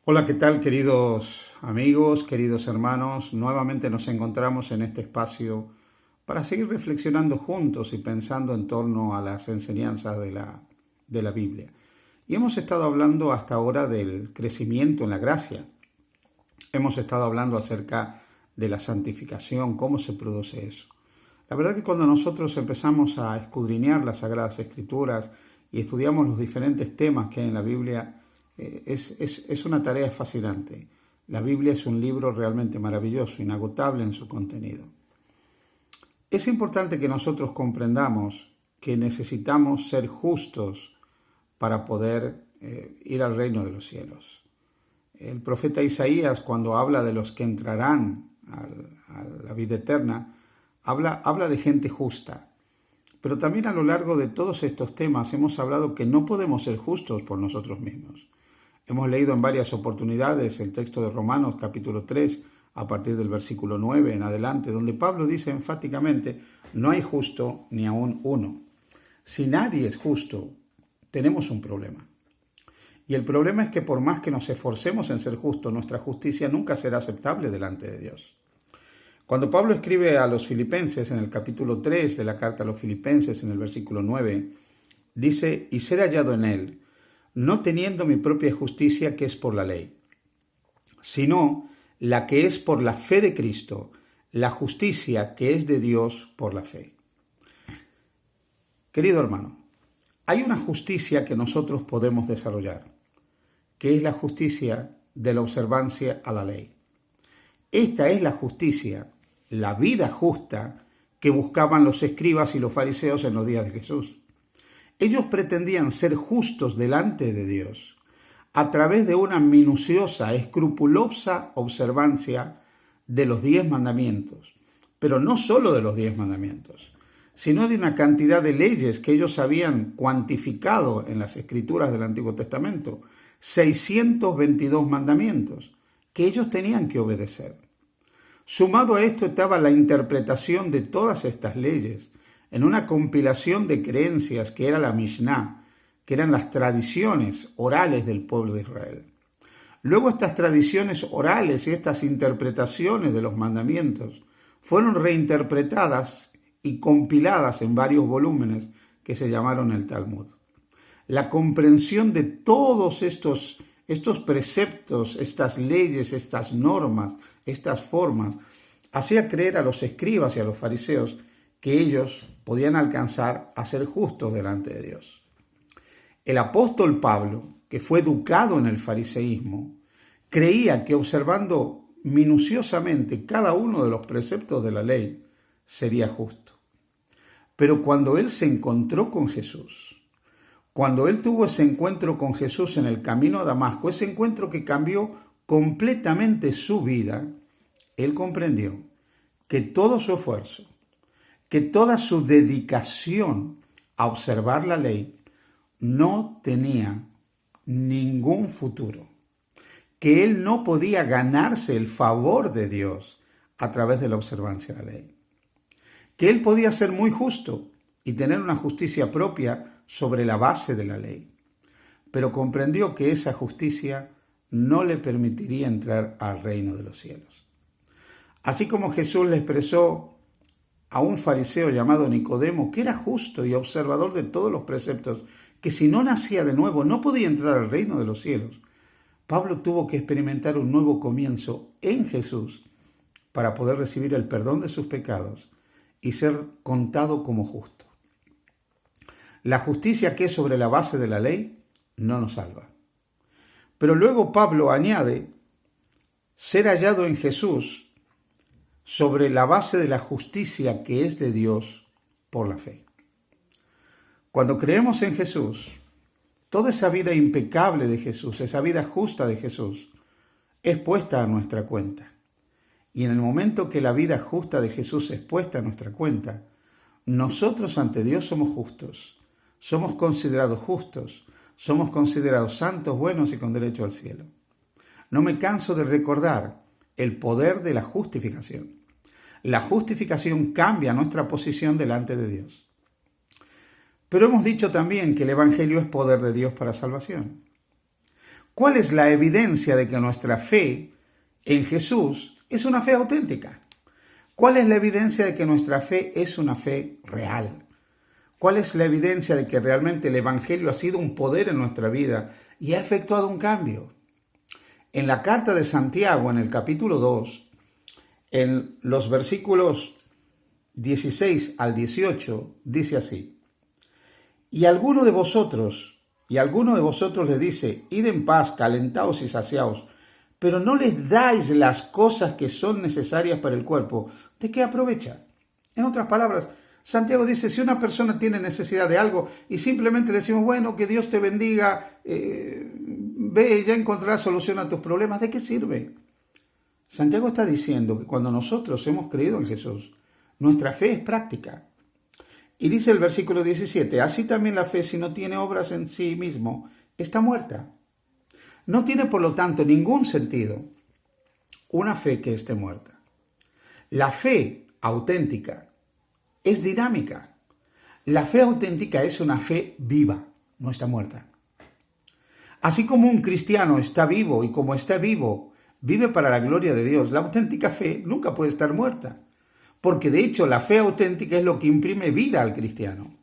Hola, ¿qué tal, queridos amigos, queridos hermanos? Nuevamente nos encontramos en este espacio para seguir reflexionando juntos y pensando en torno a las enseñanzas de la Biblia. Y hemos estado hablando hasta ahora del crecimiento en la gracia. Hemos estado hablando acerca de la santificación, cómo se produce eso. La verdad que cuando nosotros empezamos a escudriñar las Sagradas Escrituras y estudiamos los diferentes temas que hay en la Biblia, es una tarea fascinante. La Biblia es un libro realmente maravilloso, inagotable en su contenido. Es importante que nosotros comprendamos que necesitamos ser justos para poder ir al reino de los cielos. El profeta Isaías, cuando habla de los que entrarán a la vida eterna, habla de gente justa. Pero también a lo largo de todos estos temas hemos hablado que no podemos ser justos por nosotros mismos. Hemos leído en varias oportunidades el texto de Romanos capítulo 3, a partir del versículo 9 en adelante, donde Pablo dice enfáticamente, no hay justo ni aún uno. Si nadie es justo, tenemos un problema. Y el problema es que por más que nos esforcemos en ser justos, nuestra justicia nunca será aceptable delante de Dios. Cuando Pablo escribe a los filipenses en el capítulo 3 de la carta a los filipenses, en el versículo 9, dice, y ser hallado en él, no teniendo mi propia justicia que es por la ley, sino la que es por la fe de Cristo, la justicia que es de Dios por la fe. Querido hermano, hay una justicia que nosotros podemos desarrollar, que es la justicia de la observancia a la ley. Esta es la justicia, la vida justa que buscaban los escribas y los fariseos en los días de Jesús. Ellos pretendían ser justos delante de Dios a través de una minuciosa, escrupulosa observancia de los 10 mandamientos, pero no solo de los 10 mandamientos, sino de una cantidad de leyes que ellos habían cuantificado en las escrituras del Antiguo Testamento, 622 mandamientos que ellos tenían que obedecer. Sumado a esto estaba la interpretación de todas estas leyes en una compilación de creencias que era la Mishnah, que eran las tradiciones orales del pueblo de Israel. Luego estas tradiciones orales y estas interpretaciones de los mandamientos fueron reinterpretadas y compiladas en varios volúmenes que se llamaron el Talmud. La comprensión de todos estos preceptos, estas leyes, estas normas, estas formas, hacía creer a los escribas y a los fariseos que ellos podían alcanzar a ser justos delante de Dios. El apóstol Pablo, que fue educado en el fariseísmo, creía que observando minuciosamente cada uno de los preceptos de la ley sería justo. Pero cuando él se encontró con Jesús, cuando él tuvo ese encuentro con Jesús en el camino a Damasco, ese encuentro que cambió completamente su vida, él comprendió que todo su esfuerzo, que toda su dedicación a observar la ley no tenía ningún futuro, que él no podía ganarse el favor de Dios a través de la observancia de la ley, que él podía ser muy justo y tener una justicia propia sobre la base de la ley, pero comprendió que esa justicia no le permitiría entrar al reino de los cielos. Así como Jesús le expresó a un fariseo llamado Nicodemo, que era justo y observador de todos los preceptos, que si no nacía de nuevo no podía entrar al reino de los cielos, Pablo tuvo que experimentar un nuevo comienzo en Jesús para poder recibir el perdón de sus pecados y ser contado como justo. La justicia que es sobre la base de la ley no nos salva. Pero luego Pablo añade, ser hallado en Jesús sobre la base de la justicia que es de Dios por la fe. Cuando creemos en Jesús, toda esa vida impecable de Jesús, esa vida justa de Jesús, es puesta a nuestra cuenta. Y en el momento que la vida justa de Jesús es puesta a nuestra cuenta, nosotros ante Dios somos justos, somos considerados justos, somos considerados santos, buenos y con derecho al cielo. No me canso de recordar el poder de la justificación. La justificación cambia nuestra posición delante de Dios. Pero hemos dicho también que el Evangelio es poder de Dios para salvación. ¿Cuál es la evidencia de que nuestra fe en Jesús es una fe auténtica? ¿Cuál es la evidencia de que nuestra fe es una fe real? ¿Cuál es la evidencia de que realmente el Evangelio ha sido un poder en nuestra vida y ha efectuado un cambio? En la carta de Santiago, en el capítulo 2, en los versículos 16 al 18, dice así: Y alguno de vosotros le dice, id en paz, calentaos y saciaos, pero no les dais las cosas que son necesarias para el cuerpo, ¿de qué aprovecha? En otras palabras, Santiago dice, si una persona tiene necesidad de algo y simplemente le decimos, bueno, que Dios te bendiga, ve, ya encontrarás solución a tus problemas, ¿de qué sirve? Santiago está diciendo que cuando nosotros hemos creído en Jesús, nuestra fe es práctica. Y dice el versículo 17, así también la fe, si no tiene obras en sí mismo, está muerta. No tiene, por lo tanto, ningún sentido una fe que esté muerta. La fe auténtica es dinámica. La fe auténtica es una fe viva, no está muerta. Así como un cristiano está vivo y como está vivo, vive para la gloria de Dios, la auténtica fe nunca puede estar muerta, porque de hecho la fe auténtica es lo que imprime vida al cristiano.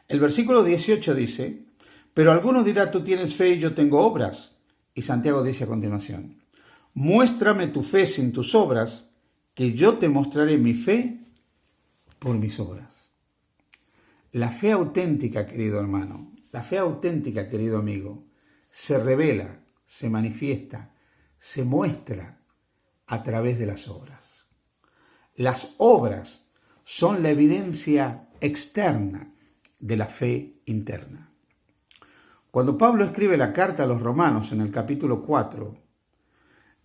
El versículo 18 dice, pero alguno dirá, tú tienes fe y yo tengo obras. Y Santiago dice a continuación, muéstrame tu fe sin tus obras, que yo te mostraré mi fe por mis obras. La fe auténtica, querido hermano, la fe auténtica, querido amigo, se revela, se manifiesta, se muestra a través de las obras. Las obras son la evidencia externa de la fe interna. Cuando Pablo escribe la carta a los Romanos en el capítulo 4,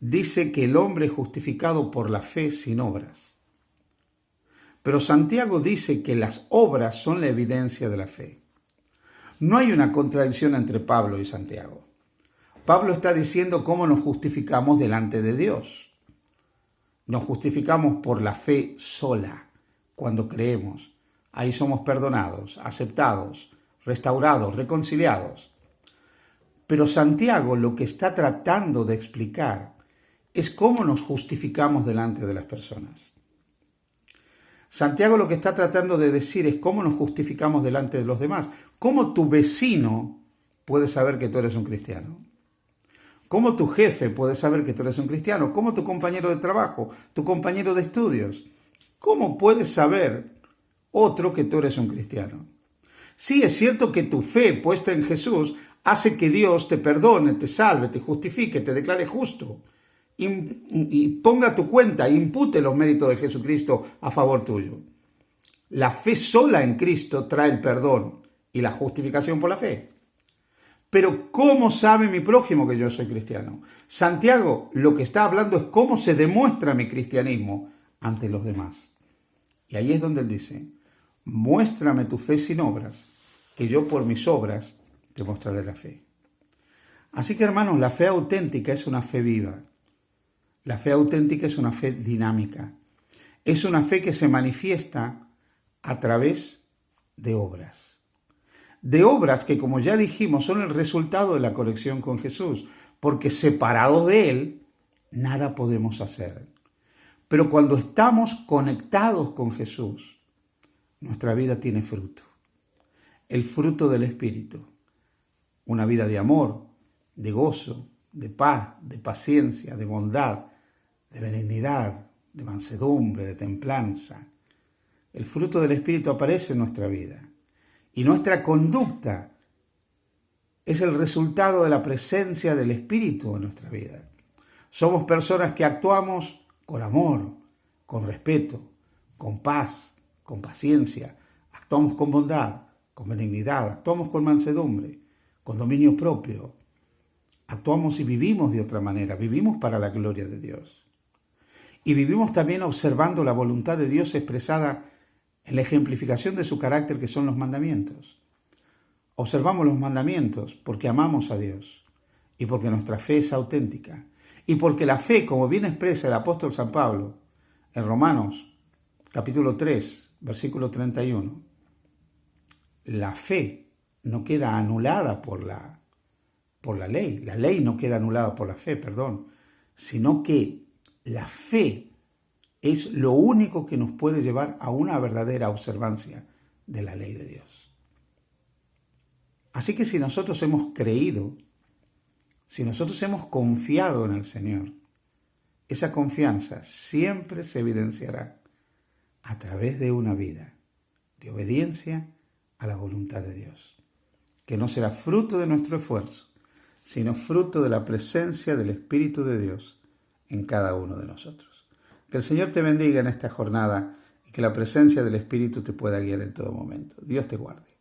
dice que el hombre es justificado por la fe sin obras. Pero Santiago dice que las obras son la evidencia de la fe. No hay una contradicción entre Pablo y Santiago. Pablo está diciendo cómo nos justificamos delante de Dios. Nos justificamos por la fe sola, cuando creemos. Ahí somos perdonados, aceptados, restaurados, reconciliados. Pero Santiago lo que está tratando de explicar es cómo nos justificamos delante de las personas. Santiago lo que está tratando de decir es cómo nos justificamos delante de los demás. ¿Cómo tu vecino puede saber que tú eres un cristiano? ¿Cómo tu jefe puede saber que tú eres un cristiano? ¿Cómo tu compañero de trabajo, tu compañero de estudios? ¿Cómo puedes saber otro que tú eres un cristiano? Sí, es cierto que tu fe puesta en Jesús hace que Dios te perdone, te salve, te justifique, te declare justo y ponga a tu cuenta, impute los méritos de Jesucristo a favor tuyo. La fe sola en Cristo trae el perdón y la justificación por la fe. Pero ¿cómo sabe mi prójimo que yo soy cristiano? Santiago lo que está hablando es cómo se demuestra mi cristianismo ante los demás. Y ahí es donde él dice, muéstrame tu fe sin obras, que yo por mis obras te mostraré la fe. Así que, hermanos, la fe auténtica es una fe viva. La fe auténtica es una fe dinámica. Es una fe que se manifiesta a través de obras. De obras que, como ya dijimos, son el resultado de la conexión con Jesús, porque separados de Él, nada podemos hacer. Pero cuando estamos conectados con Jesús, nuestra vida tiene fruto. El fruto del Espíritu. Una vida de amor, de gozo, de paz, de paciencia, de bondad, de benignidad, de mansedumbre, de templanza. El fruto del Espíritu aparece en nuestra vida. Y nuestra conducta es el resultado de la presencia del Espíritu en nuestra vida. Somos personas que actuamos con amor, con respeto, con paz, con paciencia. Actuamos con bondad, con benignidad, actuamos con mansedumbre, con dominio propio. Actuamos y vivimos de otra manera, vivimos para la gloria de Dios. Y vivimos también observando la voluntad de Dios expresada en la ejemplificación de su carácter, que son los mandamientos. Observamos los mandamientos porque amamos a Dios y porque nuestra fe es auténtica y porque la fe, como bien expresa el apóstol San Pablo en Romanos capítulo 3, versículo 31, la fe no queda anulada por la por la ley. La ley no queda anulada por la fe, perdón, sino que la fe es lo único que nos puede llevar a una verdadera observancia de la ley de Dios. Así que si nosotros hemos creído, si nosotros hemos confiado en el Señor, esa confianza siempre se evidenciará a través de una vida de obediencia a la voluntad de Dios, que no será fruto de nuestro esfuerzo, sino fruto de la presencia del Espíritu de Dios en cada uno de nosotros. Que el Señor te bendiga en esta jornada y que la presencia del Espíritu te pueda guiar en todo momento. Dios te guarde.